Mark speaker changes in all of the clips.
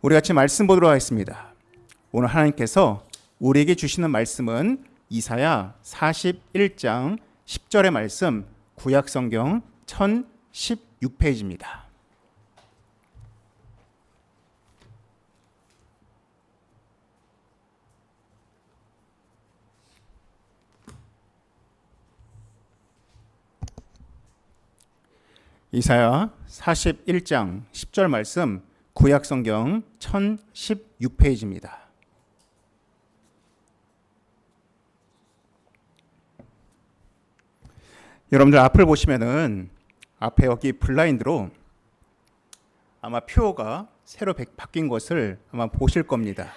Speaker 1: 우리 같이 말씀 보도록 하겠습니다. 오늘 하나님께서 우리에게 주시는 말씀은 이사야 41장 10절의 말씀, 구약성경 1016페이지입니다. 이사야 41장 10절 말씀, 구약성경 1016페이지입니다. 여러분들 앞을 보시면은 앞에 여기 블라인드로 아마 표가 새로 바뀐 것을 아마 보실 겁니다.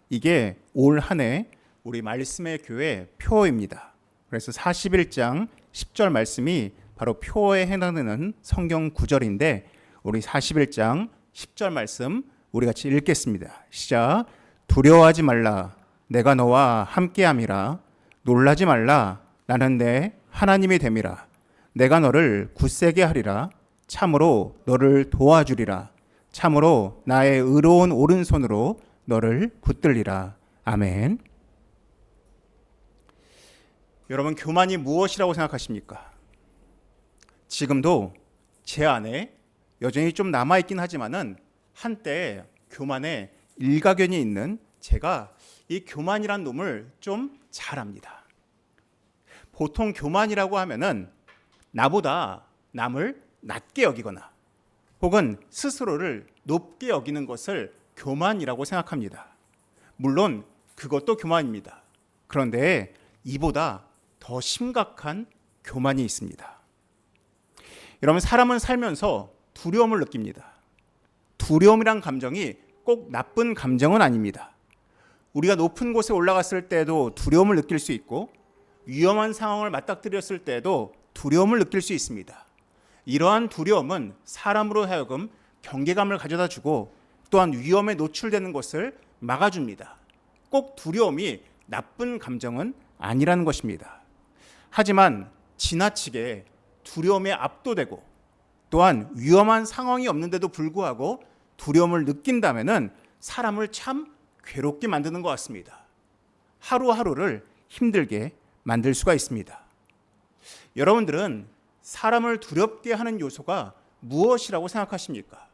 Speaker 1: 이게 올 한 해 우리 말씀의 교회 표입니다. 그래서 41장 10절 말씀이 바로 표에 해당되는 성경 구절인데, 우리 41장 10절 말씀 우리 같이 읽겠습니다. 시작. 두려워하지 말라, 내가 너와 함께함이라. 놀라지 말라, 나는 내 하나님이 됨이라. 내가 너를 굳세게 하리라. 참으로 너를 도와주리라. 참으로 나의 의로운 오른손으로 너를 붙들리라. 아멘. 여러분, 교만이 무엇이라고 생각하십니까? 지금도 제 안에 여전히 좀 남아있긴 하지만은 한때 교만에 일가견이 있는 제가 이 교만이란 놈을 좀 잘 압니다. 보통 교만이라고 하면은 나보다 남을 낮게 여기거나 혹은 스스로를 높게 여기는 것을 교만이라고 생각합니다. 물론 그것도 교만입니다. 그런데 이보다 더 심각한 교만이 있습니다. 여러분, 사람은 살면서 두려움을 느낍니다. 두려움이란 감정이 꼭 나쁜 감정은 아닙니다. 우리가 높은 곳에 올라갔을 때도 두려움을 느낄 수 있고, 위험한 상황을 맞닥뜨렸을 때도 두려움을 느낄 수 있습니다. 이러한 두려움은 사람으로 하여금 경계감을 가져다 주고 또한 위험에 노출되는 것을 막아줍니다. 꼭 두려움이 나쁜 감정은 아니라는 것입니다. 하지만 지나치게 두려움에 압도되고 또한 위험한 상황이 없는데도 불구하고 두려움을 느낀다면은 사람을 참 괴롭게 만드는 것 같습니다. 하루하루를 힘들게 만들 수가 있습니다. 여러분들은 사람을 두렵게 하는 요소가 무엇이라고 생각하십니까?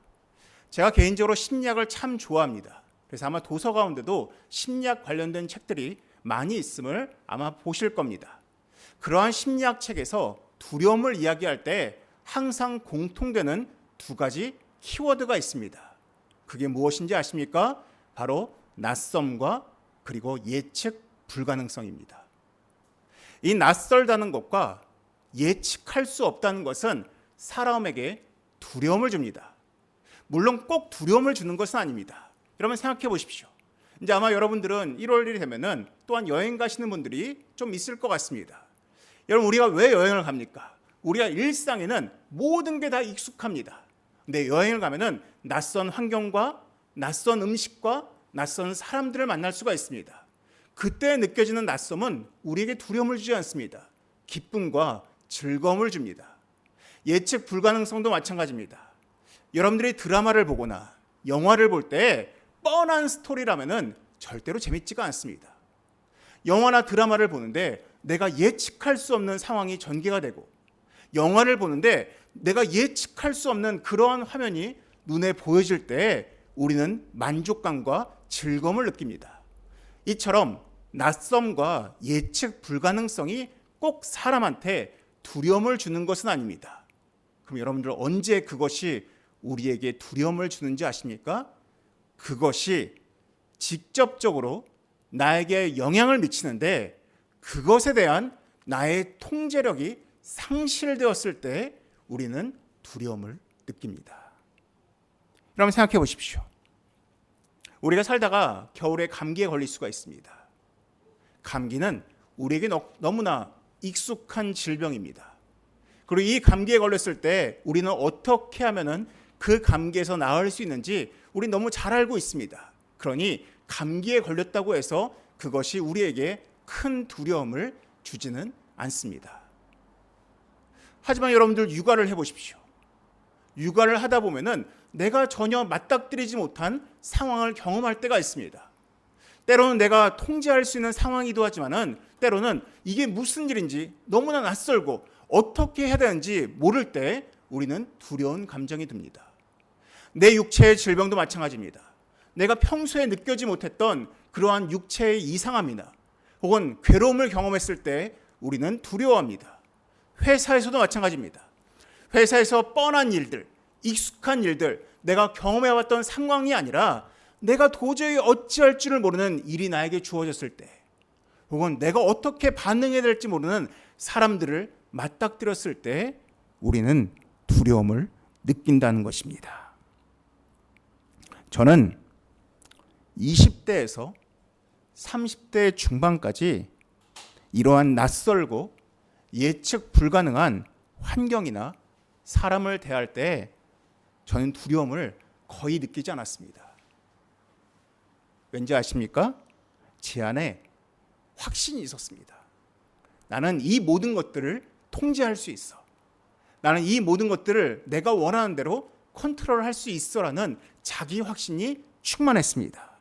Speaker 1: 제가 개인적으로 심리학을 참 좋아합니다. 그래서 아마 도서 가운데도 심리학 관련된 책들이 많이 있음을 아마 보실 겁니다. 그러한 심리학 책에서 두려움을 이야기할 때 항상 공통되는 두 가지 키워드가 있습니다. 그게 무엇인지 아십니까? 바로 낯섦과 그리고 예측 불가능성입니다. 이 낯설다는 것과 예측할 수 없다는 것은 사람에게 두려움을 줍니다. 물론 꼭 두려움을 주는 것은 아닙니다. 여러분 생각해 보십시오. 이제 아마 여러분들은 1월 1일이 되면은 또한 여행 가시는 분들이 좀 있을 것 같습니다. 여러분, 우리가 왜 여행을 갑니까? 우리가 일상에는 모든 게 다 익숙합니다. 근데 여행을 가면은 낯선 환경과 낯선 음식과 낯선 사람들을 만날 수가 있습니다. 그때 느껴지는 낯섦은 우리에게 두려움을 주지 않습니다. 기쁨과 즐거움을 줍니다. 예측 불가능성도 마찬가지입니다. 여러분들이 드라마를 보거나 영화를 볼 때 뻔한 스토리라면은 절대로 재밌지가 않습니다. 영화나 드라마를 보는데 내가 예측할 수 없는 상황이 전개가 되고, 영화를 보는데 내가 예측할 수 없는 그러한 화면이 눈에 보여질 때 우리는 만족감과 즐거움을 느낍니다. 이처럼 낯섦과 예측 불가능성이 꼭 사람한테 두려움을 주는 것은 아닙니다. 그럼 여러분들 언제 그것이 우리에게 두려움을 주는지 아십니까? 그것이 직접적으로 나에게 영향을 미치는데 그것에 대한 나의 통제력이 상실되었을 때 우리는 두려움을 느낍니다. 여러분 생각해 보십시오. 우리가 살다가 겨울에 감기에 걸릴 수가 있습니다. 감기는 우리에게 너무나 익숙한 질병입니다. 그리고 이 감기에 걸렸을 때 우리는 어떻게 하면은 그 감기에서 나을 수 있는지 우리 너무 잘 알고 있습니다. 그러니 감기에 걸렸다고 해서 그것이 우리에게 큰 두려움을 주지는 않습니다. 하지만 여러분들 육아를 해보십시오. 육아를 하다 보면은 내가 전혀 맞닥뜨리지 못한 상황을 경험할 때가 있습니다. 때로는 내가 통제할 수 있는 상황이기도 하지만은 때로는 이게 무슨 일인지 너무나 낯설고 어떻게 해야 되는지 모를 때 우리는 두려운 감정이 듭니다. 내 육체의 질병도 마찬가지입니다. 내가 평소에 느끼지 못했던 그러한 육체의 이상함이나 혹은 괴로움을 경험했을 때 우리는 두려워합니다. 회사에서도 마찬가지입니다. 회사에서 뻔한 일들, 익숙한 일들, 내가 경험해왔던 상황이 아니라 내가 도저히 어찌할 줄을 모르는 일이 나에게 주어졌을 때, 혹은 내가 어떻게 반응해야 될지 모르는 사람들을 맞닥뜨렸을 때 우리는 두려움을 느낀다는 것입니다. 저는 20대에서 30대 중반까지 이러한 낯설고 예측 불가능한 환경이나 사람을 대할 때 저는 두려움을 거의 느끼지 않았습니다. 왠지 아십니까? 제 안에 확신이 있었습니다. 나는 이 모든 것들을 통제할 수 있어. 나는 이 모든 것들을 내가 원하는 대로 컨트롤할 수 있어라는 자기 확신이 충만했습니다.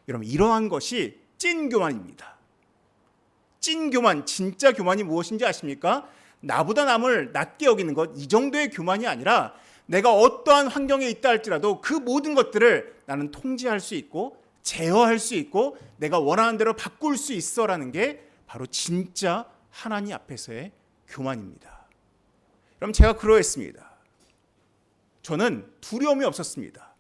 Speaker 1: 여러분, 이러한 것이 찐 교만입니다. 찐 교만, 진짜 교만이 무엇인지 아십니까? 나보다 남을 낮게 여기는 것, 이 정도의 교만이 아니라 내가 어떠한 환경에 있다 할지라도 그 모든 것들을 나는 통제할 수 있고 제어할 수 있고 내가 원하는 대로 바꿀 수 있어라는 게 바로 진짜 하나님 앞에서의 교만입니다. 그럼 제가 그러했습니다. 저는 두려움이 없었습니다.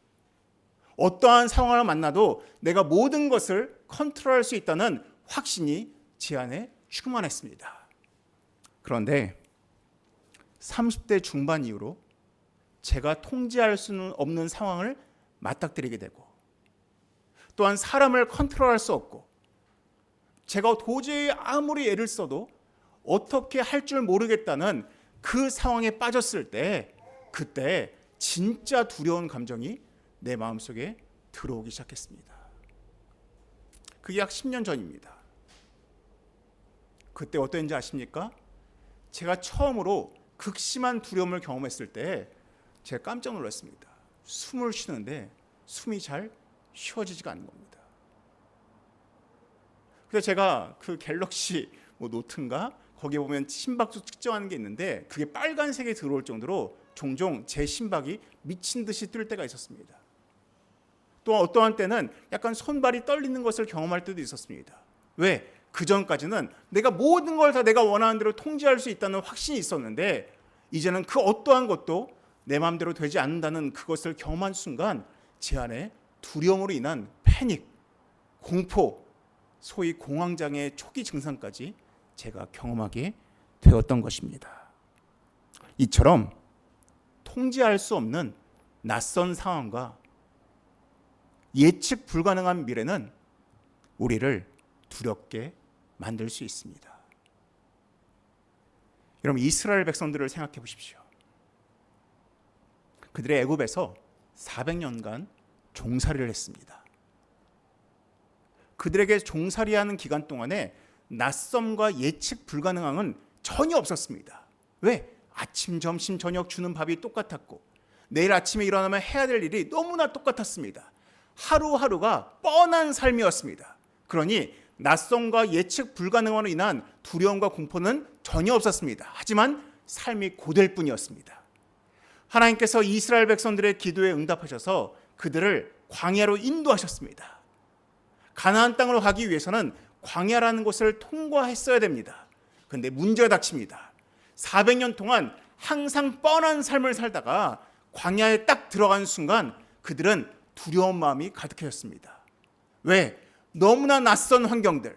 Speaker 1: 어떠한 상황을 만나도 내가 모든 것을 컨트롤할 수 있다는 확신이 제 안에 충만했습니다. 그런데 30대 중반 이후로 제가 통제할 수는 없는 상황을 맞닥뜨리게 되고 또한 사람을 컨트롤할 수 없고 제가 도저히 아무리 애를 써도 어떻게 할 줄 모르겠다는 그 상황에 빠졌을 때 그때 진짜 두려운 감정이 내 마음속에 들어오기 시작했습니다. 그게 약 10년 전입니다. 그때 어땠는지 아십니까? 제가 처음으로 극심한 두려움을 경험했을 때 제가 깜짝 놀랐습니다. 숨을 쉬는데 숨이 잘 쉬어지지가 않는 겁니다. 그래서 제가 그 갤럭시 노트인가 거기에 보면 심박수 측정하는 게 있는데 그게 빨간색이 들어올 정도로 종종 제 심박이 미친 듯이 뛸 때가 있었습니다. 또 어떠한 때는 약간 손발이 떨리는 것을 경험할 때도 있었습니다. 왜? 그 전까지는 내가 모든 걸 다 내가 원하는 대로 통제할 수 있다는 확신이 있었는데 이제는 그 어떠한 것도 내 마음대로 되지 않는다는 그것을 경험한 순간 제 안에 두려움으로 인한 패닉, 공포, 소위 공황장애 초기 증상까지 제가 경험하게 되었던 것입니다. 이처럼 통제할 수 없는 낯선 상황과 예측 불가능한 미래는 우리를 두렵게 만들 수 있습니다. 여러분, 이스라엘 백성들을 생각해 보십시오. 그들이 애굽에서 400년간 종살이를 했습니다. 그들에게 종살이하는 기간 동안에 낯섦과 예측 불가능함은 전혀 없었습니다. 왜? 아침, 점심, 저녁 주는 밥이 똑같았고 내일 아침에 일어나면 해야 될 일이 너무나 똑같았습니다. 하루하루가 뻔한 삶이었습니다. 그러니 낯섦과 예측 불가능함으로 인한 두려움과 공포는 전혀 없었습니다. 하지만 삶이 고될 뿐이었습니다. 하나님께서 이스라엘 백성들의 기도에 응답하셔서 그들을 광야로 인도하셨습니다. 가나안 땅으로 가기 위해서는 광야라는 곳을 통과했어야 됩니다. 그런데 문제가 닥칩니다. 400년 동안 항상 뻔한 삶을 살다가 광야에 딱 들어간 순간 그들은 두려운 마음이 가득해졌습니다. 왜? 너무나 낯선 환경들,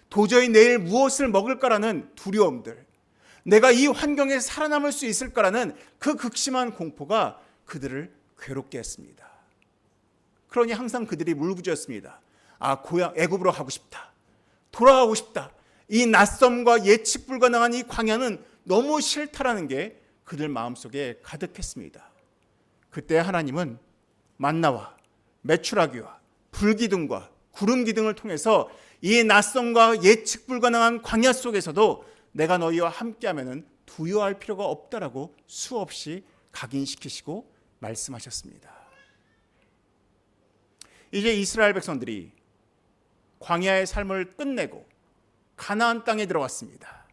Speaker 1: 도저히 내일 무엇을 먹을까라는 두려움들, 내가 이 환경에 살아남을 수 있을까라는 그 극심한 공포가 그들을 괴롭게 했습니다. 그러니 항상 그들이 울부짖었습니다. 고향 애굽으로 가고 싶다. 돌아가고 싶다. 이 낯섦과 예측 불가능한 이 광야는 너무 싫다라는 게 그들 마음속에 가득했습니다. 그때 하나님은 만나와 메추라기와 불기둥과 구름기둥을 통해서 이 낯섦과 예측 불가능한 광야 속에서도 내가 너희와 함께하면 두려워할 필요가 없다라고 수없이 각인시키시고 말씀하셨습니다. 이제 이스라엘 백성들이 광야의 삶을 끝내고 가나안 땅에 들어왔습니다.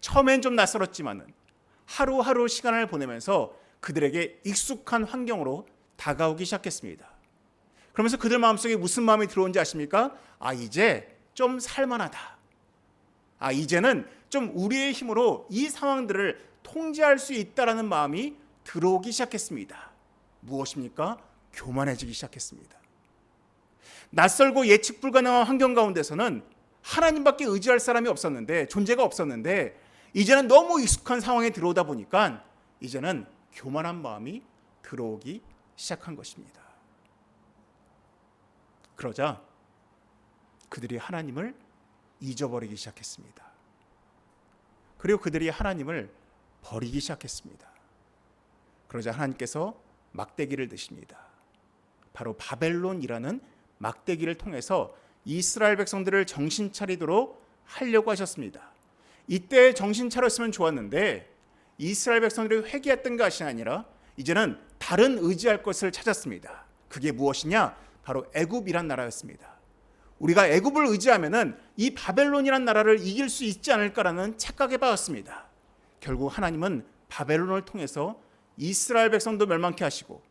Speaker 1: 처음엔 좀 낯설었지만은 하루하루 시간을 보내면서 그들에게 익숙한 환경으로 다가오기 시작했습니다. 그러면서 그들 마음속에 무슨 마음이 들어온지 아십니까? 이제 좀 살만하다. 이제는 좀 우리의 힘으로 이 상황들을 통제할 수 있다라는 마음이 들어오기 시작했습니다. 무엇입니까? 교만해지기 시작했습니다. 낯설고 예측 불가능한 환경 가운데서는 하나님밖에 의지할 사람이 없었는데, 존재가 없었는데, 이제는 너무 익숙한 상황에 들어오다 보니까 이제는 교만한 마음이 들어오기 시작한 것입니다. 그러자 그들이 하나님을 잊어버리기 시작했습니다. 그리고 그들이 하나님을 버리기 시작했습니다. 그러자 하나님께서 막대기를 드십니다. 바로 바벨론이라는 막대기를 통해서 이스라엘 백성들을 정신 차리도록 하려고 하셨습니다. 이때 정신 차렸으면 좋았는데 이스라엘 백성들이 회개했던 것이 아니라 이제는 다른 의지할 것을 찾았습니다. 그게 무엇이냐? 바로 애굽이란 나라였습니다. 우리가 애굽을 의지하면은 이 바벨론이란 나라를 이길 수 있지 않을까라는 착각에 빠졌습니다. 결국 하나님은 바벨론을 통해서 이스라엘 백성도 멸망케 하시고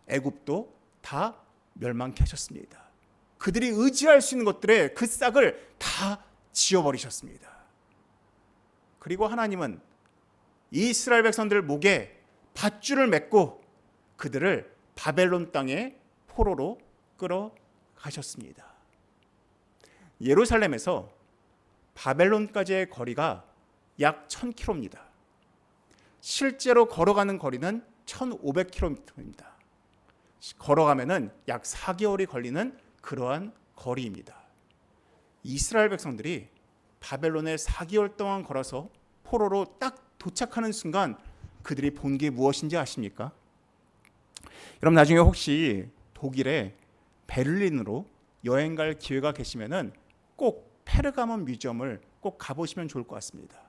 Speaker 1: 애굽도 다 멸망케 하셨습니다. 그들이 의지할 수 있는 것들의 그 싹을 다 지워버리셨습니다. 그리고 하나님은 이스라엘 백성들 목에 밧줄을 맺고 그들을 바벨론 땅에 포로로 끌어가셨습니다. 예루살렘에서 바벨론까지의 거리가 약 1000km입니다. 실제로 걸어가는 거리는 1500km입니다. 걸어가면은 약 4개월이 걸리는 그러한 거리입니다. 이스라엘 백성들이 바벨론에 4개월 동안 걸어서 포로로 딱 도착하는 순간 그들이 본 게 무엇인지 아십니까? 여러분 나중에 혹시 독일의 베를린으로 여행 갈 기회가 계시면은 꼭 페르가몬 뮤지엄을 꼭 가보시면 좋을 것 같습니다.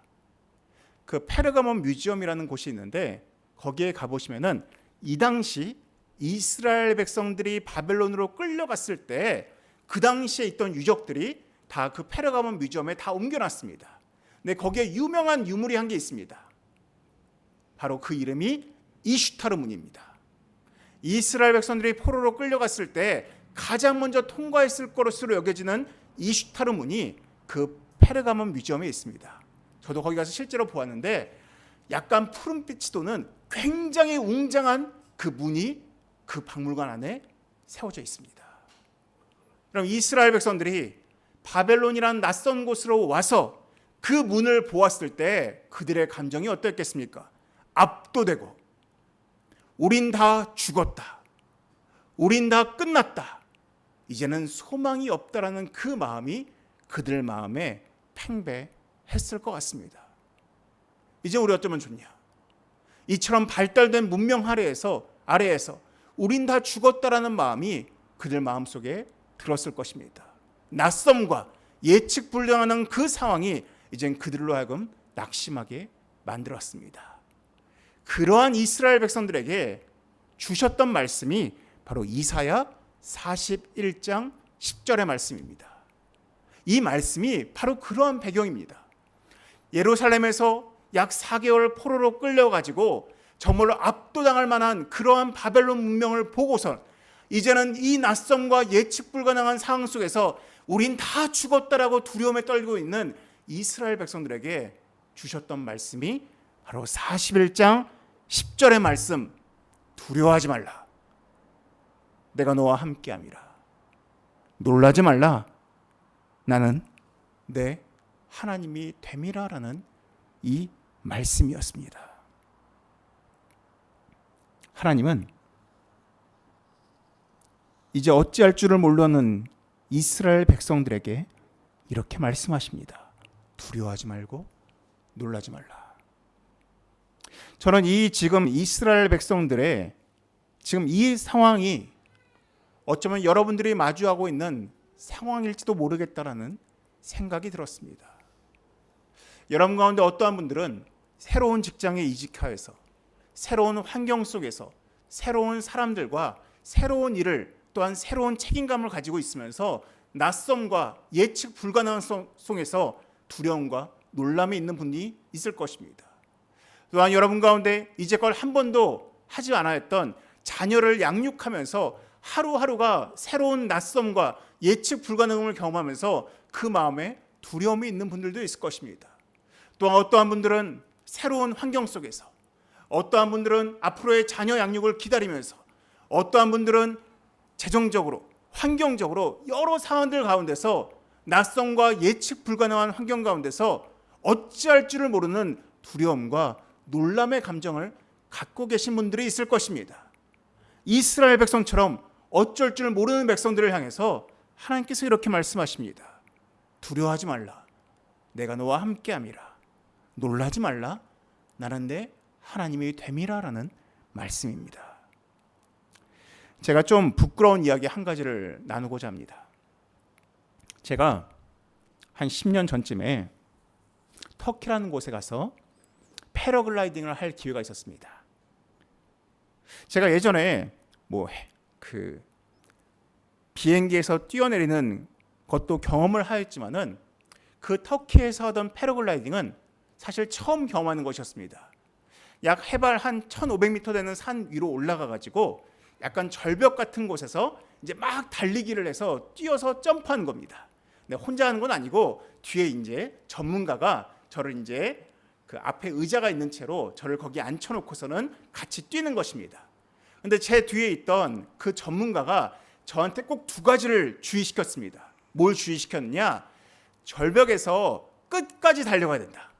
Speaker 1: 그 페르가몬 뮤지엄이라는 곳이 있는데 거기에 가보시면은 이 당시 이스라엘 백성들이 바벨론으로 끌려갔을 때 그 당시에 있던 유적들이 다 그 페르가몬 뮤지엄에 다 옮겨놨습니다. 근데 거기에 유명한 유물이 한 게 있습니다. 바로 그 이름이 이슈타르 문입니다. 이스라엘 백성들이 포로로 끌려갔을 때 가장 먼저 통과했을 것으로 여겨지는 이슈타르 문이 그 페르가몬 뮤지엄에 있습니다. 저도 거기 가서 실제로 보았는데 약간 푸른빛이 도는 굉장히 웅장한 그 문이 그 박물관 안에 세워져 있습니다. 그럼 이스라엘 백성들이 바벨론이라는 낯선 곳으로 와서 그 문을 보았을 때 그들의 감정이 어땠겠습니까? 압도되고 우린 다 죽었다. 우린 다 끝났다. 이제는 소망이 없다라는 그 마음이 그들 마음에 팽배했을 것 같습니다. 이제 우리 어쩌면 좋냐? 이처럼 발달된 문명 아래에서 우린 다 죽었다라는 마음이 그들 마음속에 들었을 것입니다. 낯섦과 예측 불가능한 그 상황이 이젠 그들로 하여금 낙심하게 만들었습니다. 그러한 이스라엘 백성들에게 주셨던 말씀이 바로 이사야 41장 10절의 말씀입니다. 이 말씀이 바로 그러한 배경입니다. 예루살렘에서 약 4개월 포로로 끌려가지고 정말로 압도당할 만한 그러한 바벨론 문명을 보고선 이제는 이 낯섦과 예측 불가능한 상황 속에서 우린 다 죽었다라고 두려움에 떨고 있는 이스라엘 백성들에게 주셨던 말씀이 바로 41장 10절의 말씀, 두려워하지 말라. 내가 너와 함께함이라. 놀라지 말라. 나는 내 하나님이 됨이라라는 이 말씀이었습니다. 하나님은 이제 어찌할 줄을 모르는 이스라엘 백성들에게 이렇게 말씀하십니다. 두려워하지 말고 놀라지 말라. 저는 이 지금 이스라엘 백성들의 지금 이 상황이 어쩌면 여러분들이 마주하고 있는 상황일지도 모르겠다라는 생각이 들었습니다. 여러분 가운데 어떠한 분들은 새로운 직장에 이직하여서 새로운 환경 속에서 새로운 사람들과 새로운 일을 또한 새로운 책임감을 가지고 있으면서 낯섦과 예측 불가능한 속에서 두려움과 놀람이 있는 분이 있을 것입니다. 또한 여러분 가운데 이제껏 한 번도 하지 않았던 자녀를 양육하면서 하루하루가 새로운 낯섦과 예측 불가능함을 경험하면서 그 마음에 두려움이 있는 분들도 있을 것입니다. 또한 어떠한 분들은 새로운 환경 속에서, 어떠한 분들은 앞으로의 자녀 양육을 기다리면서, 어떠한 분들은 재정적으로, 환경적으로 여러 상황들 가운데서 낯섦과 예측 불가능한 환경 가운데서 어찌할 줄을 모르는 두려움과 놀람의 감정을 갖고 계신 분들이 있을 것입니다. 이스라엘 백성처럼 어쩔 줄 모르는 백성들을 향해서 하나님께서 이렇게 말씀하십니다. 두려워하지 말라. 내가 너와 함께함이라. 놀라지 말라. 나는 내 하나님이 됨이라라는 말씀입니다. 제가 좀 부끄러운 이야기 한 가지를 나누고자 합니다. 제가 한 10년 전쯤에 터키라는 곳에 가서 패러글라이딩을 할 기회가 있었습니다. 제가 예전에 비행기에서 뛰어내리는 것도 경험을 하였지만은 그 터키에서 하던 패러글라이딩은 사실 처음 경험하는 것이었습니다. 약 해발 한 1,500m 되는 산 위로 올라가 가지고 약간 절벽 같은 곳에서 이제 막 달리기를 해서 뛰어서 점프하는 겁니다. 근데 혼자 하는 건 아니고 뒤에 이제 전문가가 저를 이제 그 앞에 의자가 있는 채로 저를 거기 앉혀놓고서는 같이 뛰는 것입니다. 근데 제 뒤에 있던 그 전문가가 저한테 꼭 두 가지를 주의시켰습니다. 뭘 주의시켰느냐? 절벽에서 끝까지 달려가야 된다.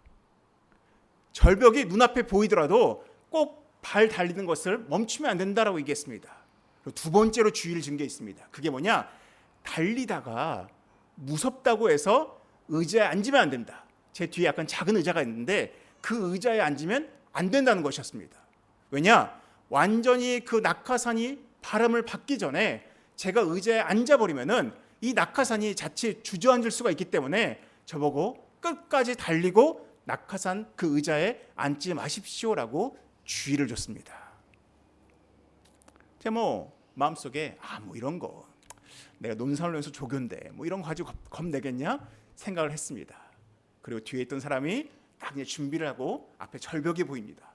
Speaker 1: 절벽이 눈앞에 보이더라도 꼭 발 달리는 것을 멈추면 안 된다라고 얘기했습니다. 그리고 두 번째로 주의를 준 게 있습니다. 그게 뭐냐? 달리다가 무섭다고 해서 의자에 앉으면 안 된다. 제 뒤에 약간 작은 의자가 있는데 그 의자에 앉으면 안 된다는 것이었습니다. 왜냐? 완전히 그 낙하산이 바람을 받기 전에 제가 의자에 앉아버리면은 이 낙하산이 자칫 주저앉을 수가 있기 때문에 저보고 끝까지 달리고 낙하산 그 의자에 앉지 마십시오라고 주의를 줬습니다. 제 마음속에 이런 거 내가 논산훈련소 조교인데 이런 거 가지고 겁내겠냐 생각을 했습니다. 그리고 뒤에 있던 사람이 딱 이제 준비를 하고 앞에 절벽이 보입니다.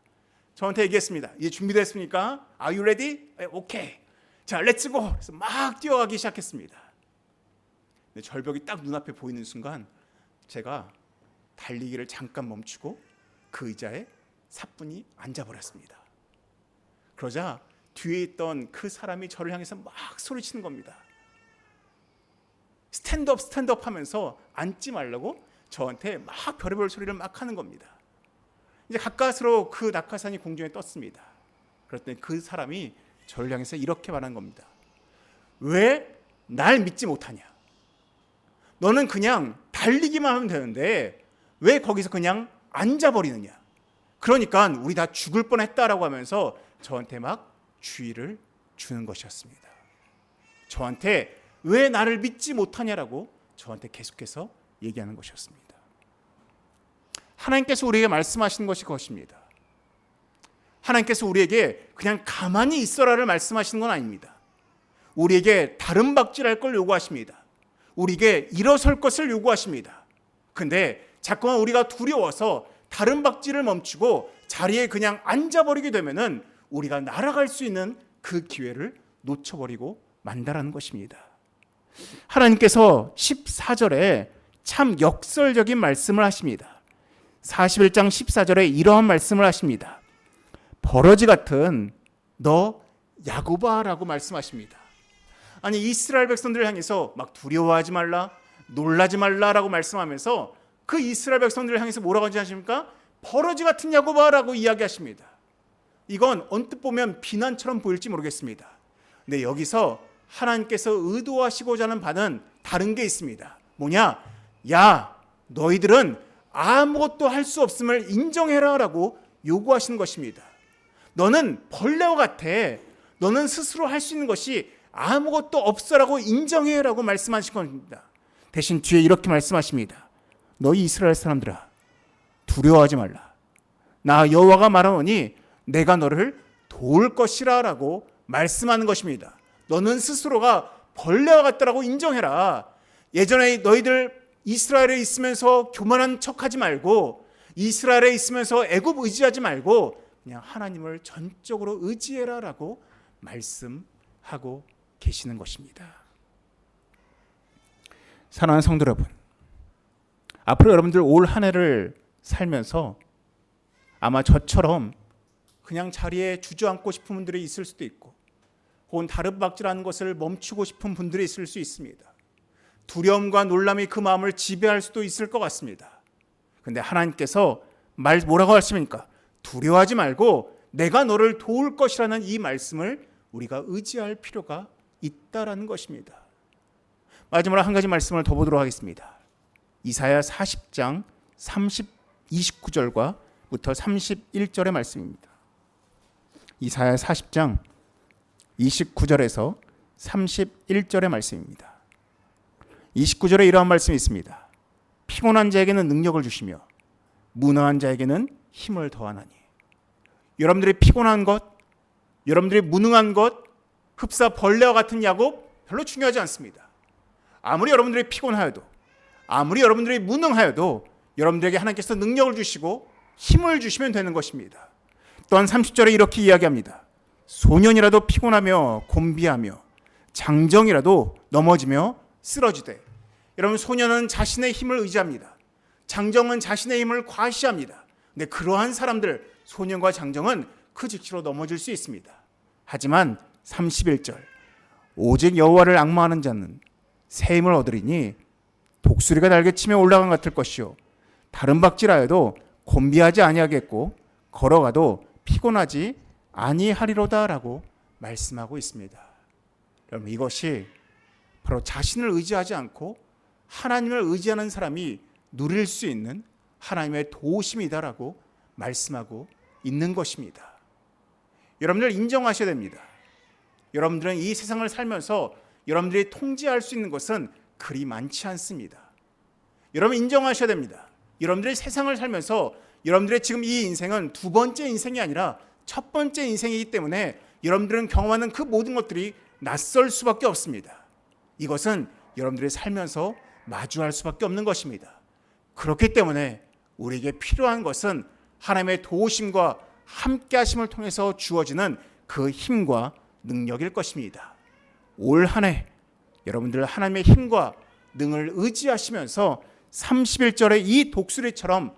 Speaker 1: 저한테 얘기했습니다. 이제 준비됐습니까? Are you ready? 오케이. 자, 렛츠 고! 그래서 막 뛰어가기 시작했습니다. 근데 절벽이 딱 눈앞에 보이는 순간 제가 달리기를 잠깐 멈추고 그 의자에 사뿐히 앉아버렸습니다. 그러자 뒤에 있던 그 사람이 저를 향해서 막 소리치는 겁니다. 스탠드업 하면서 앉지 말라고 저한테 막 별의별 소리를 막 하는 겁니다. 이제 가까스로 그 낙하산이 공중에 떴습니다. 그랬더니 그 사람이 저를 향해서 이렇게 말한 겁니다. 왜 날 믿지 못하냐? 너는 그냥 달리기만 하면 되는데 왜 거기서 그냥 앉아버리느냐? 그러니까 우리 다 죽을 뻔했다라고 하면서 저한테 막 주의를 주는 것이었습니다. 저한테 왜 나를 믿지 못하냐라고 저한테 계속해서 얘기하는 것이었습니다. 하나님께서 우리에게 말씀하시는 것이 그것입니다. 하나님께서 우리에게 그냥 가만히 있어라를 말씀하시는 건 아닙니다. 우리에게 다른 박질할 걸 요구하십니다. 우리에게 일어설 것을 요구하십니다. 근데 자꾸만 우리가 두려워서 다른 박질을 멈추고 자리에 그냥 앉아버리게 되면은 우리가 날아갈 수 있는 그 기회를 놓쳐버리고 만다라는 것입니다. 하나님께서 14절에 참 역설적인 말씀을 하십니다. 41장 14절에 이러한 말씀을 하십니다. 버러지 같은 너 야곱아라고 말씀하십니다. 아니 이스라엘 백성들을 향해서 막 두려워하지 말라, 놀라지 말라라고 말씀하면서 그 이스라엘 백성들을 향해서 뭐라고 하십니까? 버러지 같은 야곱아라고 이야기하십니다. 이건 언뜻 보면 비난처럼 보일지 모르겠습니다. 근데 여기서 하나님께서 의도하시고자 하는 바는 다른 게 있습니다. 뭐냐? 야, 너희들은 아무것도 할 수 없음을 인정해라 라고 요구하시는 것입니다. 너는 벌레와 같아. 너는 스스로 할 수 있는 것이 아무것도 없어라고 인정해라고 말씀하신 겁니다. 대신 뒤에 이렇게 말씀하십니다. 너희 이스라엘 사람들아, 두려워하지 말라. 나 여호와가 말하노니 내가 너를 도울 것이라 라고 말씀하는 것입니다. 너는 스스로가 벌레와 같다라고 인정해라. 예전에 너희들 이스라엘에 있으면서 교만한 척하지 말고, 이스라엘에 있으면서 애굽 의지하지 말고 그냥 하나님을 전적으로 의지해라 라고 말씀하고 계시는 것입니다. 사랑하는 성도 여러분, 앞으로 여러분들 올 한 해를 살면서 아마 저처럼 그냥 자리에 주저앉고 싶은 분들이 있을 수도 있고, 혹은 다름박질하는 것을 멈추고 싶은 분들이 있을 수 있습니다. 두려움과 놀람이 그 마음을 지배할 수도 있을 것 같습니다. 그런데 하나님께서 뭐라고 하십니까? 두려워하지 말고 내가 너를 도울 것이라는 이 말씀을 우리가 의지할 필요가 있다라는 것입니다. 마지막으로 한 가지 말씀을 더 보도록 하겠습니다. 이사야 40장 29절과 부터 31절의 말씀입니다. 이사야 40장 29절에서 31절의 말씀입니다. 29절에 이러한 말씀이 있습니다. 피곤한 자에게는 능력을 주시며 무능한 자에게는 힘을 더하나니. 여러분들이 피곤한 것, 여러분들이 무능한 것, 흡사 벌레와 같은 야곱 별로 중요하지 않습니다. 아무리 여러분들이 피곤하여도, 아무리 여러분들이 무능하여도 여러분들에게 하나님께서 능력을 주시고 힘을 주시면 되는 것입니다. 또한 30절에 이렇게 이야기합니다. 소년이라도 피곤하며 곤비하며 장정이라도 넘어지며 쓰러지되. 여러분, 소년은 자신의 힘을 의지합니다. 장정은 자신의 힘을 과시합니다. 근데 그러한 사람들, 소년과 장정은 그 즉시로 넘어질 수 있습니다. 하지만 31절, 오직 여호와를 앙망하는 자는 새 힘을 얻으리니 독수리가 날개치며 올라간 같을 것이요 다름박질하여도 곤비하지 아니하겠고 걸어가도 피곤하지 아니하리로다라고 말씀하고 있습니다. 여러분, 이것이 바로 자신을 의지하지 않고 하나님을 의지하는 사람이 누릴 수 있는 하나님의 도우심이다라고 말씀하고 있는 것입니다. 여러분들 인정하셔야 됩니다. 여러분들은 이 세상을 살면서 여러분들이 통제할 수 있는 것은 그리 많지 않습니다. 여러분 인정하셔야 됩니다. 여러분들이 세상을 살면서 여러분들의 지금 이 인생은 두 번째 인생이 아니라 첫 번째 인생이기 때문에 여러분들은 경험하는 그 모든 것들이 낯설 수밖에 없습니다. 이것은 여러분들이 살면서 마주할 수밖에 없는 것입니다. 그렇기 때문에 우리에게 필요한 것은 하나님의 도우심과 함께 하심을 통해서 주어지는 그 힘과 능력일 것입니다. 올 한 해 여러분들 하나님의 힘과 능을 의지하시면서 31절의 이 독수리처럼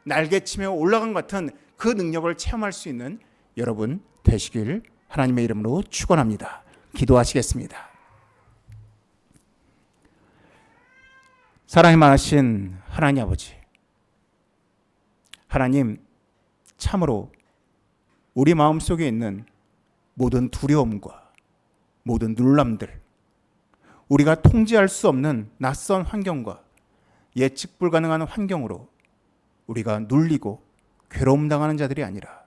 Speaker 1: 날개치며 올라간 같은 그 능력을 체험할 수 있는 여러분 되시길 하나님의 이름으로 축원합니다. 기도하시겠습니다. 사랑이 많으신 하나님 아버지, 하나님, 참으로 우리 마음속에 있는 모든 두려움과 모든 놀람들, 우리가 통제할 수 없는 낯선 환경과 예측 불가능한 환경으로 우리가 눌리고 괴로움 당하는 자들이 아니라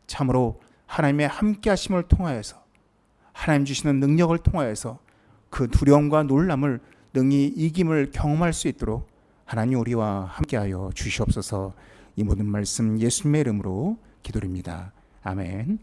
Speaker 1: 참으로 하나님의 함께 하심을 통하여서, 하나님 주시는 능력을 통하여서 그 두려움과 놀람을 능히 이김을 경험할 수 있도록 하나님 우리와 함께하여 주시옵소서. 이 모든 말씀 예수님의 이름으로 기도드립니다. 아멘.